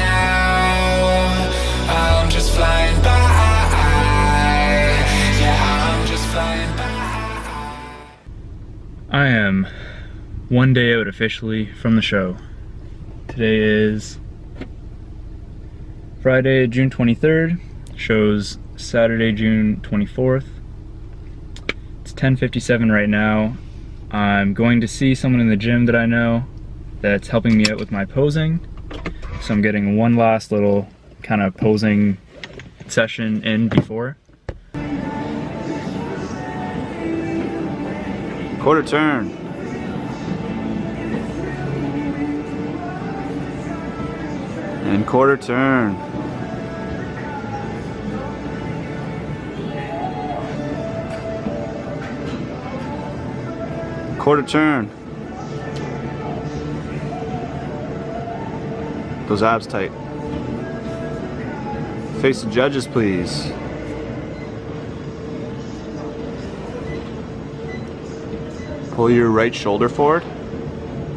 now. I'm just flying by. Yeah, I'm just flying by. I am one day out officially from the show. Today is Friday, June 23rd. Show's Saturday, June 24th. It's 10:57 right now. I'm going to see someone in the gym that I know that's helping me out with my posing. So I'm getting one last little kind of posing session in before. Quarter turn. And quarter turn. Quarter turn. Those abs tight. Face the judges, please. Pull your right shoulder forward.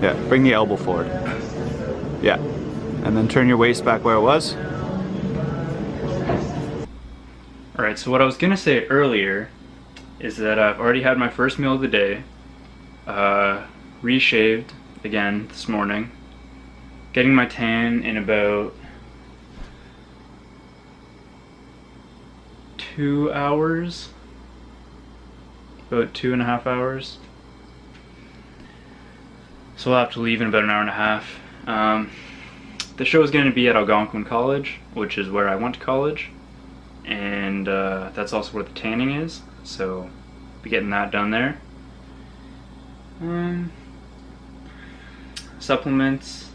Yeah, bring the elbow forward. Yeah. And then turn your waist back where it was. Alright, so what I was gonna say earlier is that I've already had my first meal of the day. Reshaved again this morning. Getting my tan in about 2 hours. About 2.5 hours. So we'll have to leave in about an hour and a half. The show is going to be at Algonquin College, which is where I went to college, and that's also where the tanning is, so I'll be getting that done there. Supplements,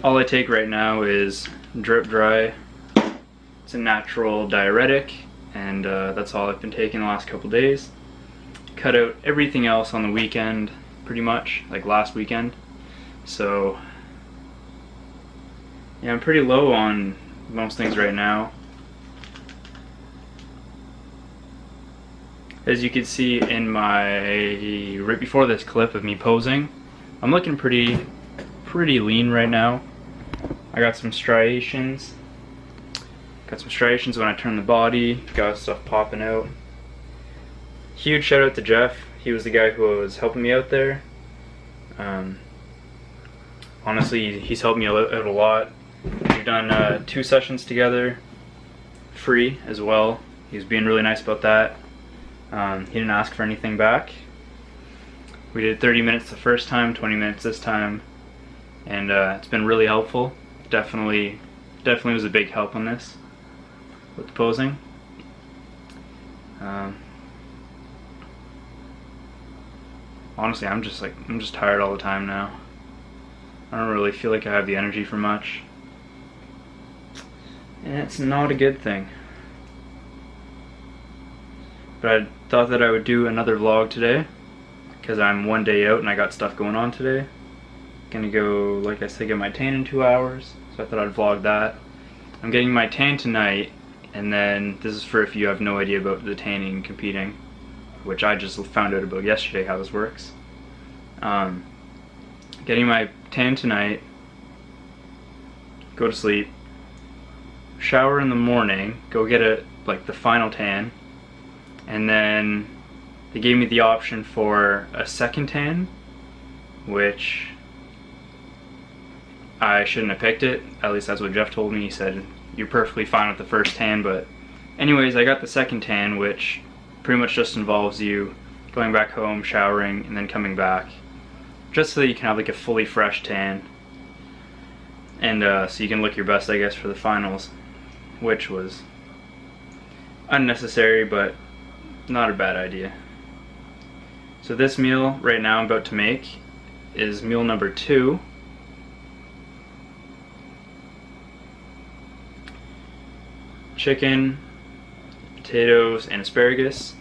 all I take right now is Drip Dry. It's a natural diuretic, and that's all I've been taking the last couple days. Cut out everything else on the weekend, pretty much, like last weekend. So yeah, I'm pretty low on most things right now. As you can see in my, right before this clip of me posing, I'm looking pretty lean right now. I got some striations. Got some striations when I turn the body, got stuff popping out. Huge shout out to Jeff. He was the guy who was helping me out there. Honestly, he's helped me out a lot. We've done 2 sessions together, free as well. He was being really nice about that. He didn't ask for anything back. We did 30 minutes the first time, 20 minutes this time, and it's been really helpful. Definitely was a big help on this with the posing. Honestly, I'm just tired all the time now. I don't really feel like I have the energy for much, and it's not a good thing. But I thought that I would do another vlog today, because I'm one day out and I got stuff going on today. Gonna go, like I said, get my tan in 2 hours, so I thought I'd vlog that. I'm getting my tan tonight, and then this is for if you have no idea about the tanning and competing, which I just found out about yesterday how this works. Getting my tan tonight, go to sleep, shower in the morning, go get the final tan, and then they gave me the option for a second tan, which I shouldn't have picked it. At least that's what Jeff told me. He said, you're perfectly fine with the first tan, but anyways, I got the second tan, which pretty much just involves you going back home, showering, and then coming back, just so that you can have like a fully fresh tan, and so you can look your best, I guess, for the finals, which was unnecessary, but not a bad idea. So this meal right now I'm about to make is meal number 2. Chicken, potatoes, and asparagus.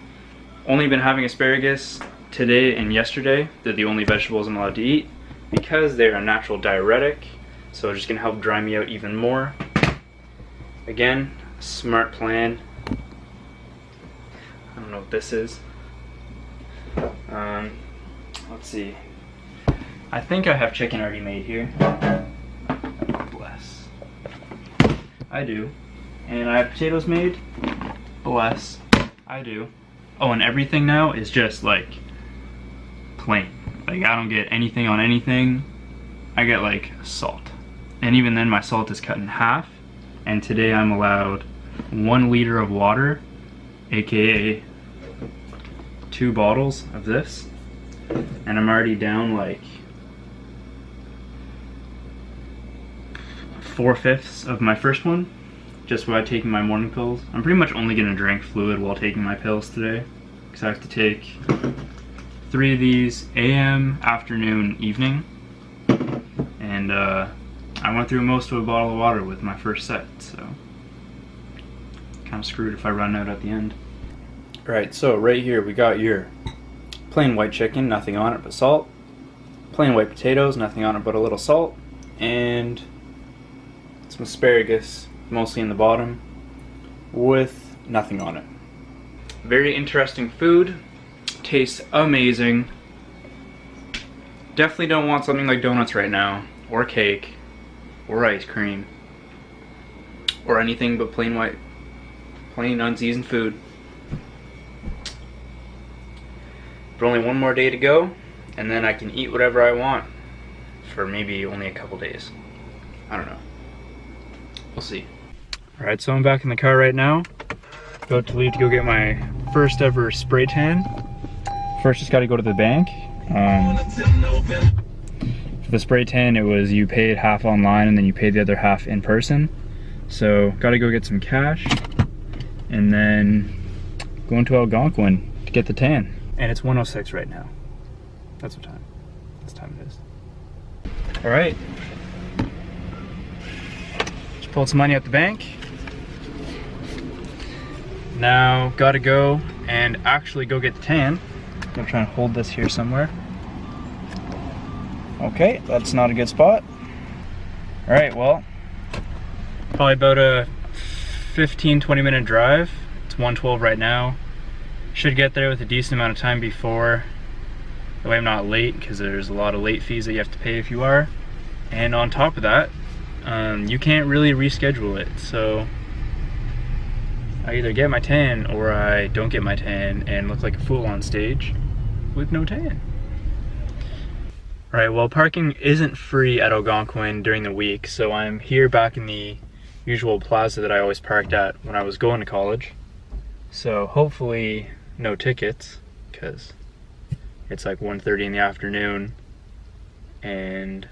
Only been having asparagus today and yesterday. They're the only vegetables I'm allowed to eat because they're a natural diuretic, so it's just gonna help dry me out even more. Again, smart plan. I don't know what this is. Let's see. I think I have chicken already made here. Bless. I do. And I have potatoes made? Bless. I do. Oh, and everything now is just like plain. Like I don't get anything on anything. I get like salt. And even then my salt is cut in half. And today I'm allowed 1 liter of water, aka 2 bottles of this. And I'm already down like 4/5 of my first one, just by taking my morning pills. I'm pretty much only gonna drink fluid while taking my pills today, because I have to take 3 of these AM, afternoon, evening. And I went through most of a bottle of water with my first set, so kind of screwed if I run out at the end. Alright, so right here we got your plain white chicken, nothing on it but salt. Plain white potatoes, nothing on it but a little salt. And some asparagus, mostly in the bottom, with nothing on it. Very interesting food. Tastes amazing. Definitely don't want something like donuts right now, or cake, or ice cream, or anything but plain white, plain unseasoned food. But only one more day to go, and then I can eat whatever I want for maybe only a couple days. I don't know. We'll see. Alright, so I'm back in the car right now. About to leave to go get my first ever spray tan. First, just got to go to the bank. For the spray tan, it was you paid half online and then you paid the other half in person. So, got to go get some cash and then go into Algonquin to get the tan. And it's 1:06 right now. That's what time. This time it is. Alright. Just pulled some money at the bank. Now, gotta go and actually go get the tan. I'm trying to hold this here somewhere. Okay, that's not a good spot. Alright, well, probably about a 15-20 minute drive. It's 1:12 right now. Should get there with a decent amount of time before. That way I'm not late, because there's a lot of late fees that you have to pay if you are. And on top of that, you can't really reschedule it. So I either get my tan or I don't get my tan and look like a fool on stage with no tan. Alright, well, parking isn't free at Algonquin during the week, so I'm here back in the usual plaza that I always parked at when I was going to college. So hopefully no tickets, because it's like 1:30 in the afternoon and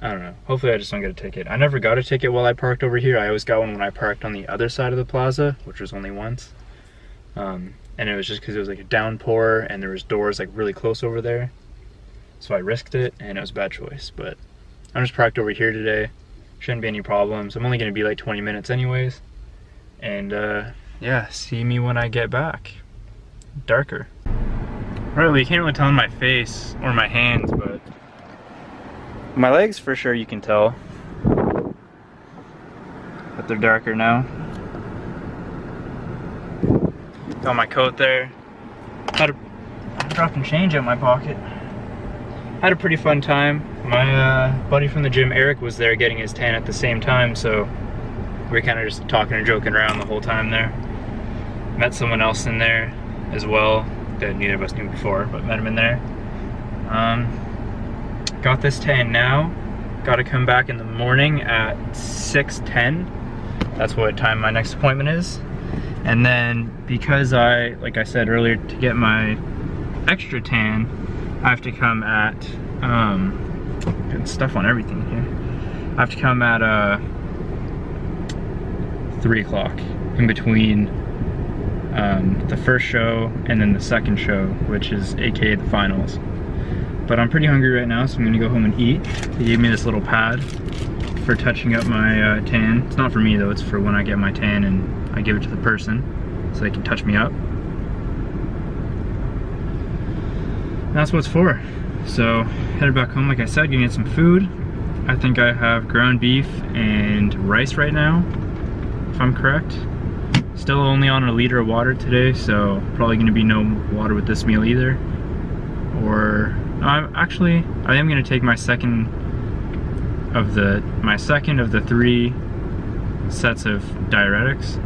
I don't know. Hopefully I just don't get a ticket. I never got a ticket while I parked over here. I always got one when I parked on the other side of the plaza, which was only once. And it was just because it was like a downpour and there was doors like really close over there. So I risked it and it was a bad choice. But I'm just parked over here today. Shouldn't be any problems. I'm only going to be like 20 minutes anyways. And yeah, see me when I get back. Darker. Right, well, you can't really tell in my face or my hands, but my legs for sure you can tell. But they're darker now. Got my coat there. Had a dropping change out my pocket. Had a pretty fun time. My buddy from the gym, Eric, was there getting his tan at the same time, so we were kind of just talking and joking around the whole time there. Met someone else in there as well that neither of us knew before, but met him in there. Got this tan now. Got to come back in the morning at 6:10. That's what time my next appointment is. And then because like I said earlier, to get my extra tan, I have to come at, getting stuff on everything here. I have to come at 3 o'clock in between the first show and then the second show, which is AKA the finals. But I'm pretty hungry right now, so I'm gonna go home and eat. They gave me this little pad for touching up my tan. It's not for me though, it's for when I get my tan and I give it to the person so they can touch me up. And that's what it's for. So headed back home, like I said, gonna get some food. I think I have ground beef and rice right now, if I'm correct. Still only on a liter of water today, so probably gonna be no water with this meal either. Or I am gonna take my second of my second of the 3 sets of diuretics.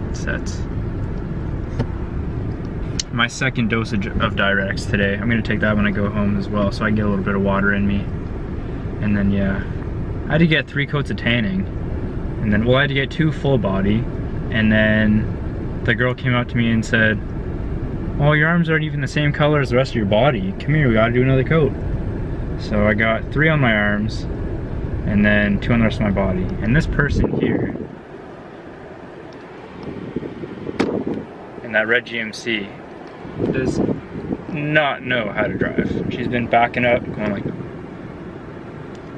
My second dosage of diuretics today. I'm gonna take that when I go home as well, so I get a little bit of water in me. And then yeah, I had to get 3 coats of tanning, and then I had to get 2 full body, and then the girl came up to me and said, "Oh, your arms aren't even the same color as the rest of your body. Come here, we gotta do another coat." So I got 3 on my arms, and then 2 on the rest of my body. And this person here, in that red GMC, does not know how to drive. She's been backing up, going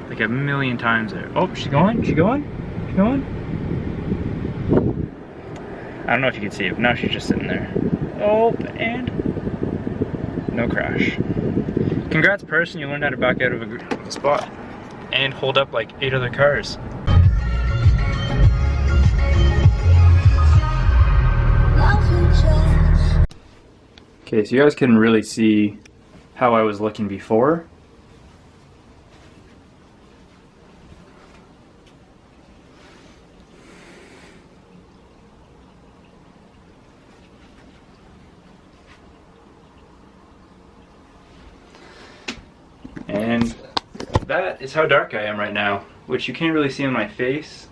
like a million times there. Oh, she's going? She going? She going? I don't know if you can see it, but now she's just sitting there. Oh, and no crash. Congrats, person, you learned how to back out of a spot and hold up like 8 other cars. Okay, so you guys can really see how I was looking before. And that is how dark I am right now, which you can't really see on my face,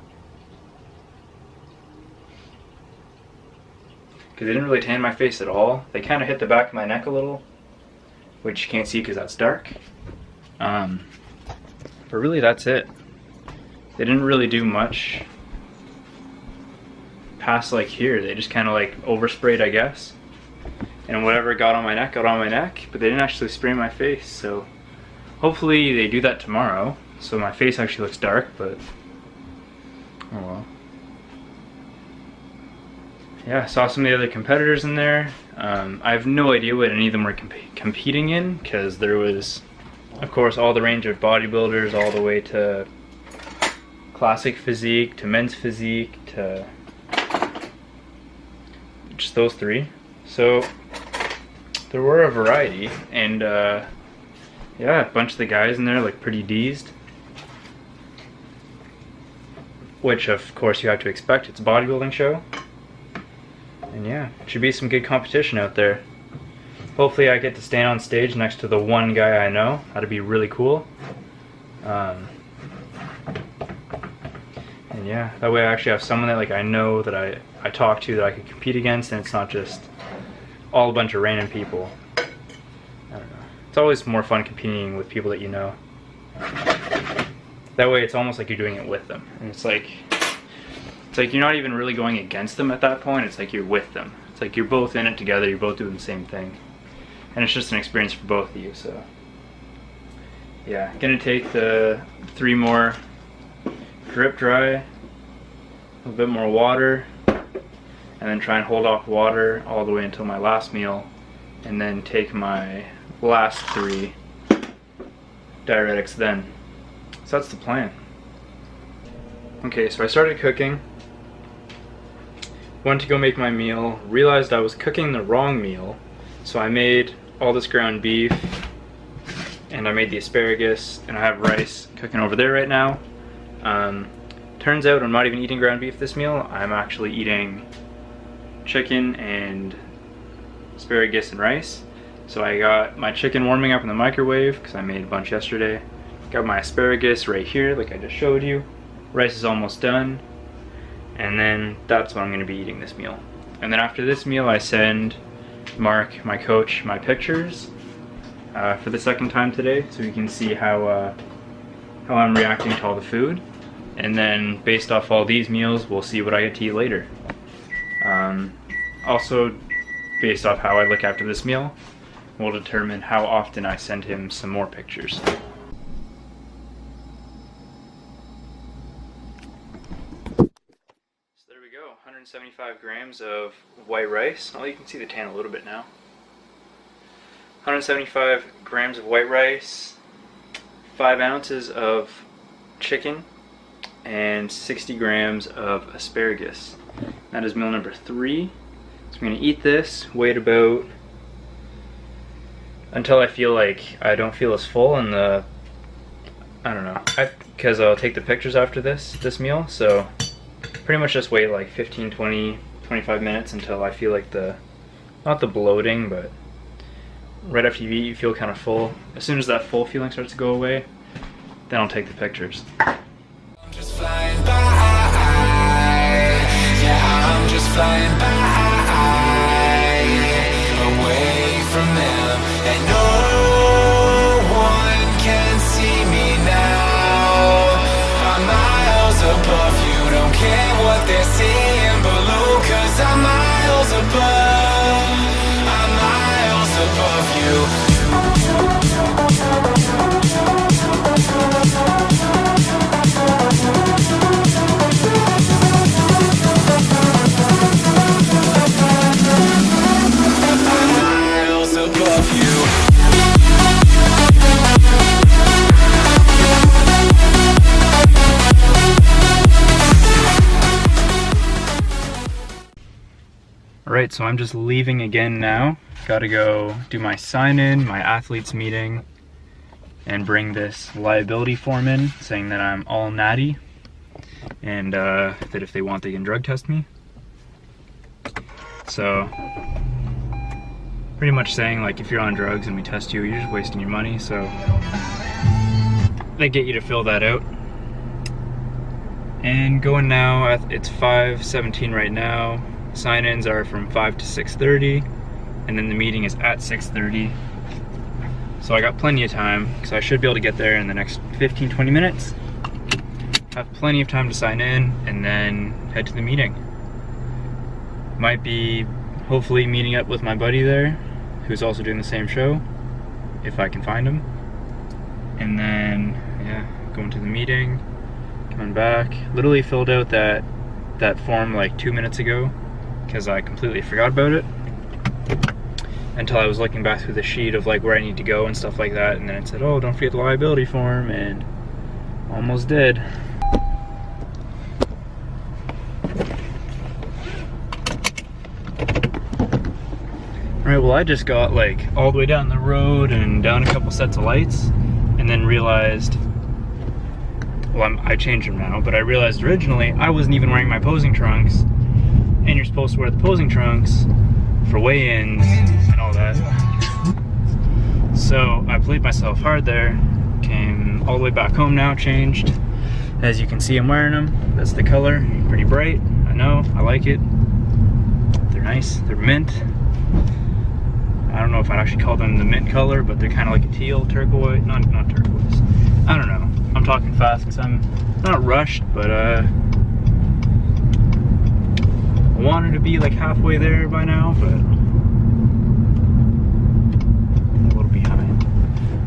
because they didn't really tan my face at all. They kind of hit the back of my neck a little, which you can't see because that's dark. But really that's it. They didn't really do much past like here. They just kind of like oversprayed, I guess. And whatever got on my neck, got on my neck, but they didn't actually spray my face, so hopefully they do that tomorrow, so my face actually looks dark, but oh well. Yeah, I saw some of the other competitors in there. I have no idea what any of them were competing in, because there was, of course, all the range of bodybuilders, all the way to classic physique, to men's physique, to just those 3. So there were a variety, and yeah, a bunch of the guys in there look pretty deezed, which of course you have to expect. It's a bodybuilding show, and yeah, it should be some good competition out there. Hopefully I get to stand on stage next to the one guy I know. That'd be really cool. And yeah, that way I actually have someone that like I know, that I talk to, that I could compete against, and it's not just all a bunch of random people. I don't know. It's always more fun competing with people that you know. That way it's almost like you're doing it with them. And it's like you're not even really going against them at that point, it's like you're with them. It's like you're both in it together, you're both doing the same thing. And it's just an experience for both of you, so. Yeah, gonna take the 3 more drip dry, a little bit more water, and then try and hold off water all the way until my last meal, and then take my last 3 diuretics then. So that's the plan. Okay, so I started cooking, went to go make my meal, realized I was cooking the wrong meal, so I made all this ground beef, and I made the asparagus, and I have rice cooking over there right now. Turns out I'm not even eating ground beef this meal, I'm actually eating chicken and asparagus and rice. So I got my chicken warming up in the microwave, because I made a bunch yesterday. Got my asparagus right here, like I just showed you. Rice is almost done. And then that's what I'm going to be eating this meal. And then after this meal I send Mark, my coach, my pictures for the second time today, so you can see how I'm reacting to all the food. And then based off all these meals, we'll see what I get to eat later. Also, based off how I look after this meal, we'll determine how often I send him some more pictures. So there we go, 175 grams of white rice. Oh, you can see the tan a little bit now. 175 grams of white rice, 5 ounces of chicken, and 60 grams of asparagus. That is meal number 3. So I'm going to eat this, wait about until I feel like I don't feel as full, and I don't know, because I'll take the pictures after this meal. So pretty much just wait like 15, 20, 25 minutes until I feel like not the bloating, but right after you eat, you feel kind of full. As soon as that full feeling starts to go away, then I'll take the pictures. I'm just flying by. Yeah, I'm just flying by. Away from them. And no one can see me now. I'm miles above you. Don't care what they're seeing below, 'cause I'm miles above. I'm miles above you. Miles above you. Alright, so I'm just leaving again now. Gotta go do my sign-in, my athletes meeting, and bring this liability form in saying that I'm all natty and that if they want they can drug test me. So pretty much saying like if you're on drugs and we test you, you're just wasting your money, so they get you to fill that out. And going now, it's 5:17 right now. Sign-ins are from 5 to 6:30, and then the meeting is at 6:30. So I got plenty of time, because I should be able to get there in the next 15-20 minutes. Have plenty of time to sign in, and then head to the meeting. Might be, hopefully, meeting up with my buddy there, who's also doing the same show, if I can find him. And then, yeah, going to the meeting, coming back. Literally filled out that form like 2 minutes ago, because I completely forgot about it until I was looking back through the sheet of like where I need to go and stuff like that, and then it said, oh, don't forget the liability form, and almost did. Alright, well I just got like all the way down the road and down a couple sets of lights, and then realized, well I changed them now, but I realized originally I wasn't even wearing my posing trunks, and you're supposed to wear the posing trunks for weigh-ins and all that. So I played myself hard there, came all the way back home now, changed. As you can see, I'm wearing them. That's the color, pretty bright. I know, I like it. They're nice, they're mint. I don't know if I'd actually call them the mint color, but they're kind of like a teal, turquoise, not turquoise. I don't know, I'm talking fast because I'm not rushed, but I wanted to be like halfway there by now, but a little behind.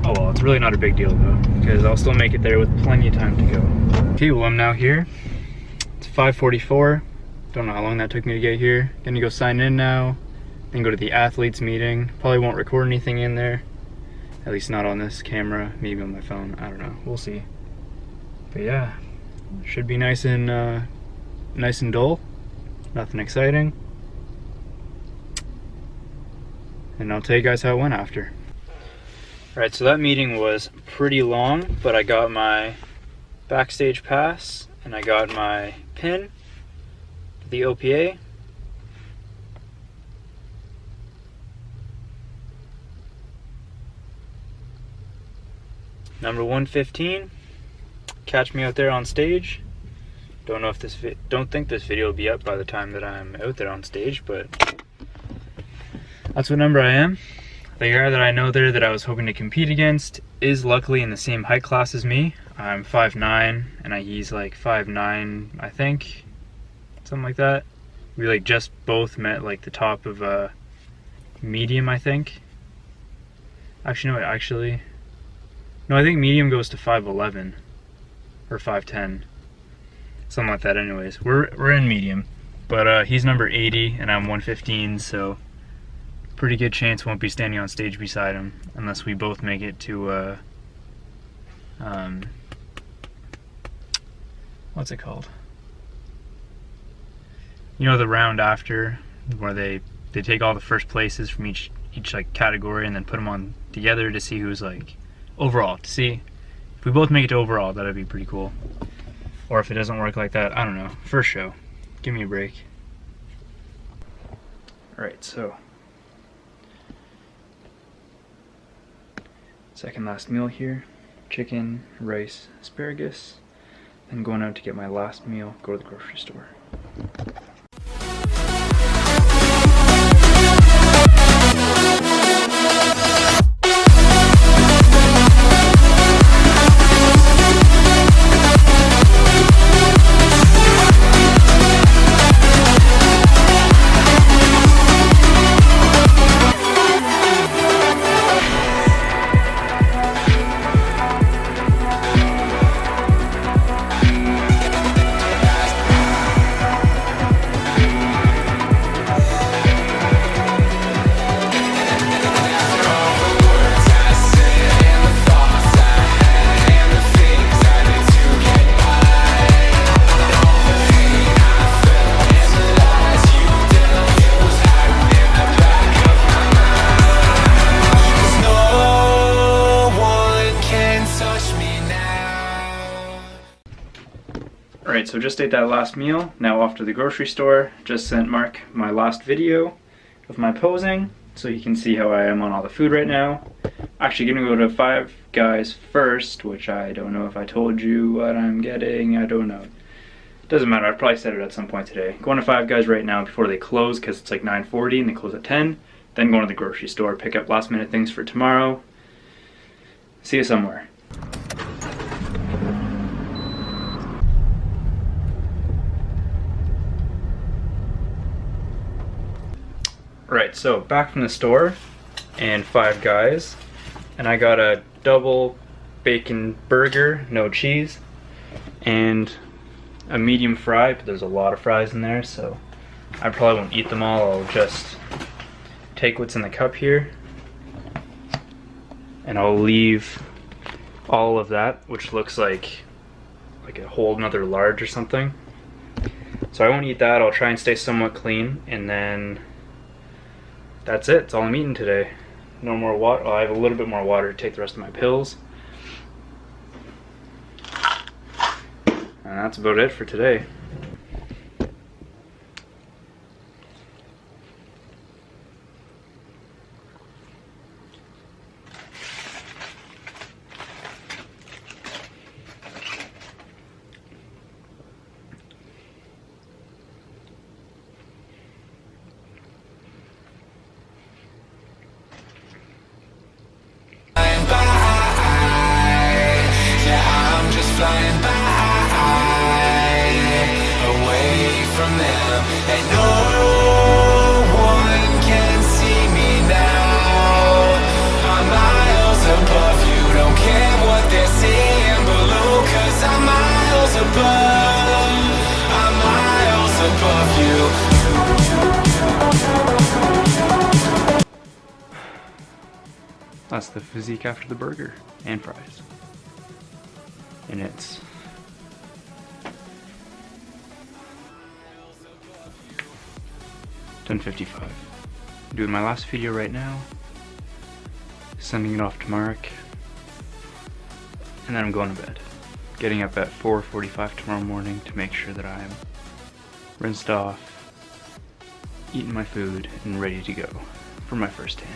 Oh well, it's really not a big deal though, because I'll still make it there with plenty of time to go. Okay, well I'm now here. It's 5:44. Don't know how long that took me to get here. Gonna go sign in now, then go to the athletes meeting. Probably won't record anything in there, at least not on this camera, maybe on my phone, I don't know, we'll see. But yeah, should be nice and dull. Nothing exciting. And I'll tell you guys how it went after. Alright, so that meeting was pretty long, but I got my backstage pass and I got my pin to the OPA. Number 115. Catch me out there on stage. Don't know if don't think this video will be up by the time that I'm out there on stage, but that's what number I am. The guy that I know there that I was hoping to compete against is luckily in the same height class as me. I'm 5'9", and he's like 5'9", I think, something like that. We like just both met like the top of medium, I think. Actually, no, I think medium goes to 5'11", or 5'10". Something like that. Anyways, we're in medium, but he's number 80 and I'm 115, so pretty good chance won't be standing on stage beside him unless we both make it to what's it called? You know, the round after, where they take all the first places from each like category and then put them on together to see who's like overall, to see If we both make it to overall, that'd be pretty cool. Or if it doesn't work like that, I don't know. First show. Give me a break. Alright, so second last meal here. Chicken, rice, asparagus. Then going out to get my last meal, go to the grocery store. Alright, so just ate that last meal, now off to the grocery store. Just sent Mark my last video of my posing, so you can see how I am on all the food right now. Actually gonna go to Five Guys first, which I don't know if I told you what I'm getting, I don't know. Doesn't matter, I probably said it at some point today. Going to Five Guys right now before they close, because it's like 9:40 and they close at 10. Then going to the grocery store, pick up last minute things for tomorrow. See you somewhere. Right, so back from the store and Five Guys, and I got a double bacon burger, no cheese, and a medium fry, but there's a lot of fries in there, so I probably won't eat them all. I'll just take what's in the cup here, and I'll leave all of that, which looks like a whole another large or something. So I won't eat that. I'll try and stay somewhat clean, and then that's it. That's all I'm eating today. No more water. I have a little bit more water to take the rest of my pills. And that's about it for today. Flying by, away from them, and no one can see me now. I'm miles above you, don't care what they're saying below, 'cause I'm miles above, I'm miles above you. That's the physique after the burger and fries. And it's $10:55. I'm doing my last video right now, sending it off to Mark, and then I'm going to bed. Getting up at 4:45 tomorrow morning to make sure that I'm rinsed off, eating my food, and ready to go for my first tan.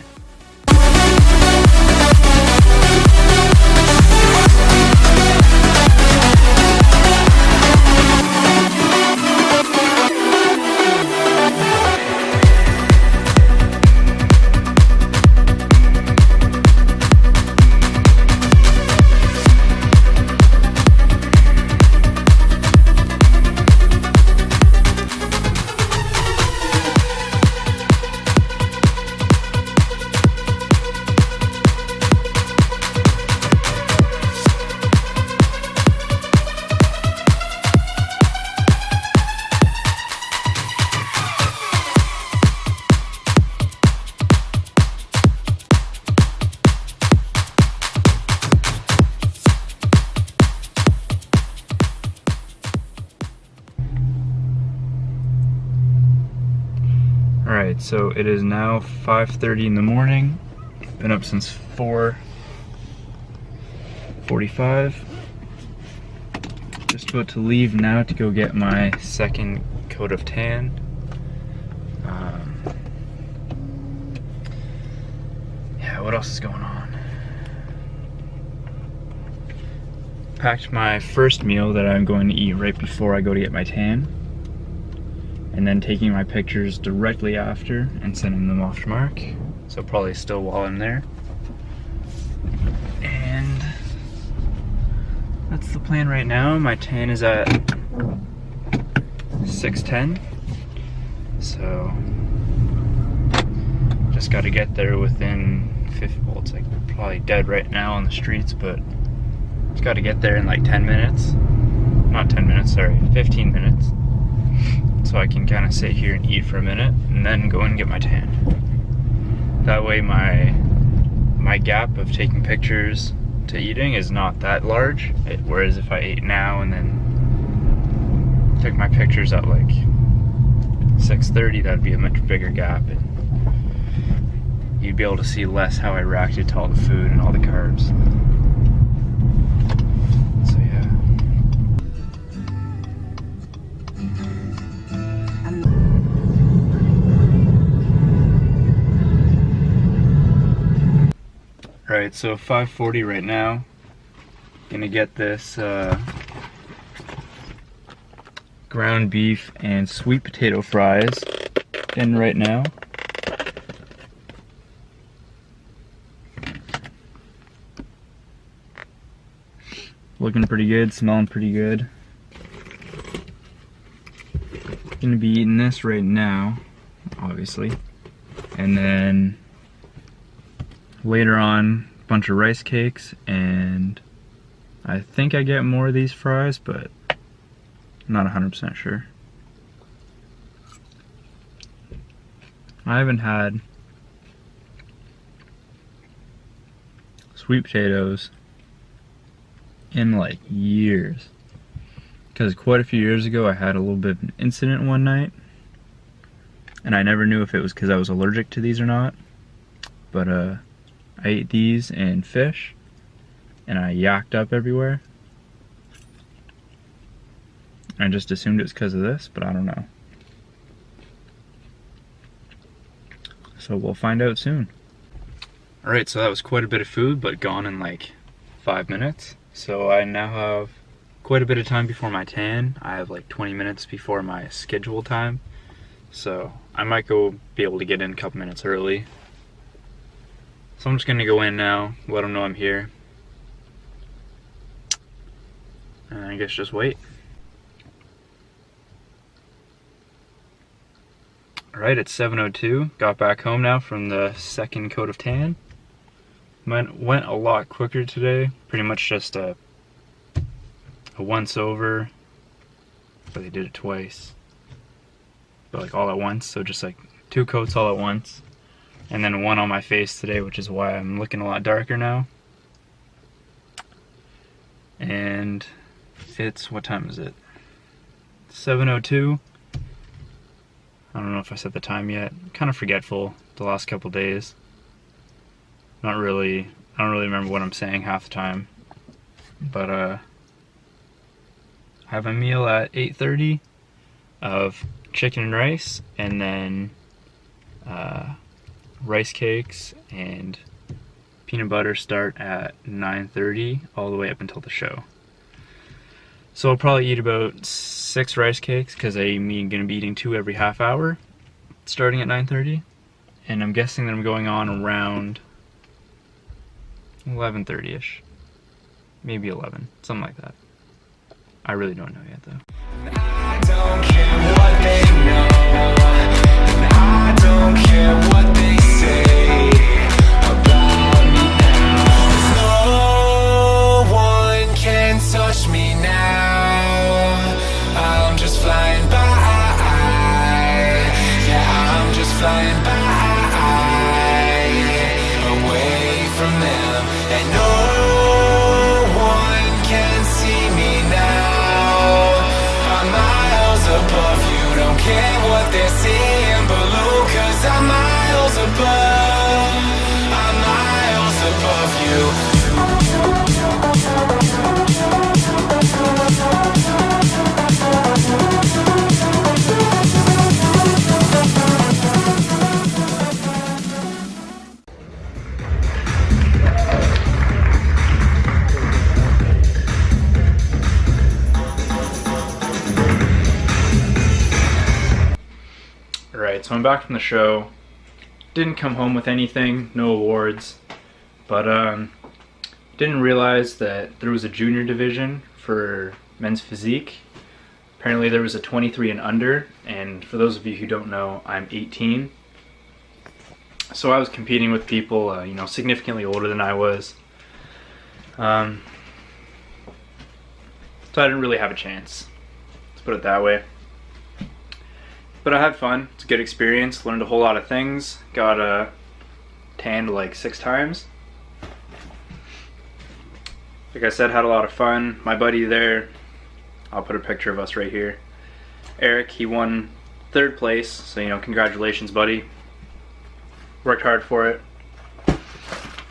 Alright, so it is now 5:30 in the morning. Been up since 4. 5:45. Just about to leave now to go get my second coat of tan. Yeah, what else is going on? Packed my first meal that I'm going to eat right before I go to get my tan, and then taking my pictures directly after and sending them off to Mark. So probably still while I'm there. And that's the plan right now. My tan is at 6:10. So just got to get there within 50, well, it's like probably dead right now on the streets, but just got to get there in like 10 minutes. Not 10 minutes, sorry, 15 minutes. So I can kind of sit here and eat for a minute and then go and get my tan. That way my gap of taking pictures to eating is not that large. Whereas if I ate now and then took my pictures at like 6:30, that'd be a much bigger gap. And you'd be able to see less how I reacted to all the food and all the carbs. So yeah. Alright, so 5:40 right now. Gonna get this ground beef and sweet potato fries in right now. Looking pretty good, smelling pretty good. Gonna be eating this right now, obviously. And then later on, a bunch of rice cakes, and I think I get more of these fries, but I'm not 100% sure. I haven't had sweet potatoes in like years, because quite a few years ago I had a little bit of an incident one night, and I never knew if it was because I was allergic to these or not, but I ate these and fish and I yacked up everywhere. I just assumed it was because of this, but I don't know. So we'll find out soon. Alright, so that was quite a bit of food, but gone in like 5 minutes. So I now have quite a bit of time before my tan. I have like 20 minutes before my scheduled time. So I might go be able to get in a couple minutes early. So I'm just gonna go in now, let them know I'm here. And I guess just wait. Alright, it's 7:02. Got back home now from the second coat of tan. Went a lot quicker today. Pretty much just a once over, but they did it twice. But like all at once, so just like 2 coats all at once. And then 1 on my face today, which is why I'm looking a lot darker now. And it's, what time is it? 7:02. I don't know if I set the time yet. I'm kind of forgetful the last couple days. I don't really remember what I'm saying half the time. But I have a meal at 8:30 of chicken and rice, and then rice cakes and peanut butter start at 9:30 all the way up until the show. So I'll probably eat about 6 rice cakes, because I'm gonna be eating 2 every half hour starting at 9:30, and I'm guessing that I'm going on around 11:30ish, maybe 11, something like that. I really don't know yet though. I don't care what they know, and I don't care what they say about me now. 'Cause no one can touch me now. I'm just flying by. Yeah, I'm just flying by, away from them, and no one can see me now. I'm miles above you, don't care what they're seeing below, 'cause I'm miles above, I'm miles above you. Alright, so I'm back from the show. Didn't come home with anything, no awards, but didn't realize that there was a junior division for men's physique. Apparently there was a 23 and under, and for those of you who don't know, I'm 18. So I was competing with people, you know, significantly older than I was. So I didn't really have a chance, let's put it that way. But I had fun. It's a good experience. Learned a whole lot of things. Got tanned like 6 times. Like I said, had a lot of fun. My buddy there, I'll put a picture of us right here. Eric, he won 3rd place. So, you know, congratulations, buddy. Worked hard for it.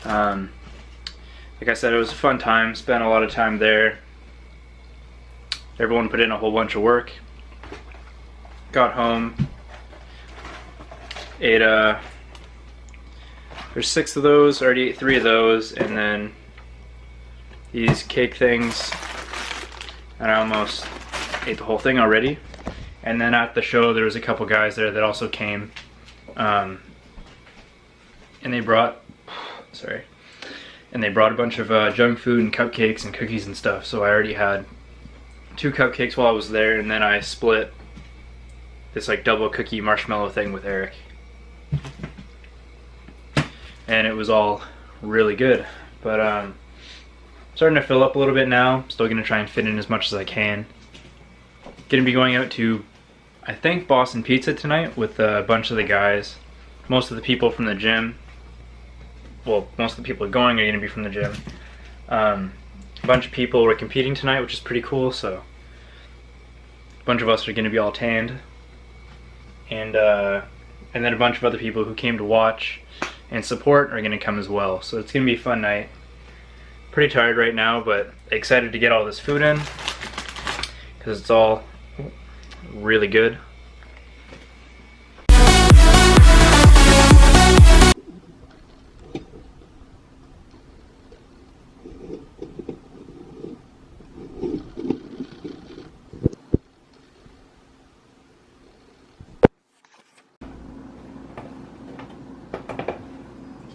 Like I said, it was a fun time. Spent a lot of time there. Everyone put in a whole bunch of work. Got home, ate there's 6 of those, already ate 3 of those, and then these cake things, and I almost ate the whole thing already. And then at the show there was a couple guys there that also came, and they brought a bunch of junk food and cupcakes and cookies and stuff. So I already had 2 cupcakes while I was there, and then I split this like double cookie marshmallow thing with Eric, and it was all really good. But starting to fill up a little bit now. Still gonna try and fit in as much as I can. Gonna be going out to, I think, Boston Pizza tonight with a bunch of the guys. Most of the people from the gym, well, most of the people going are gonna be from the gym. A bunch of people were competing tonight, which is pretty cool. So a bunch of us are gonna be all tanned. And then a bunch of other people who came to watch and support are going to come as well. So it's going to be a fun night. Pretty tired right now, but excited to get all this food in because it's all really good.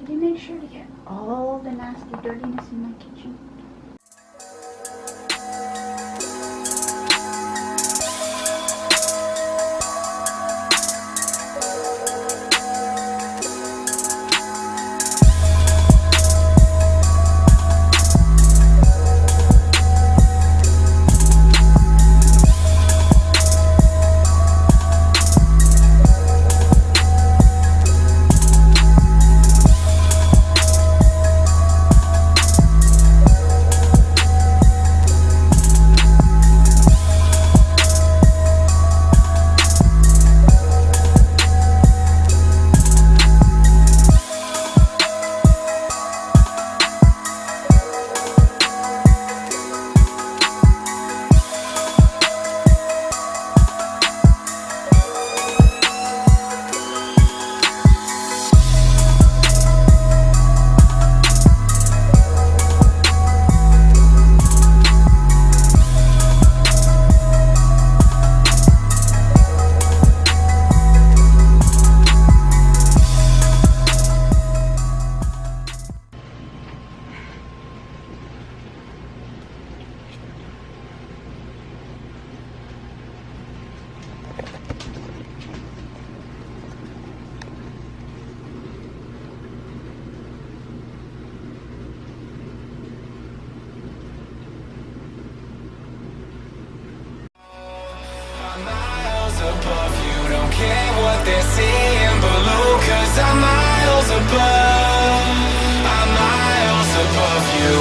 Did you make sure to get all the nasty dirtiness in my kitchen? Above you, don't care what they're saying below, 'cause I'm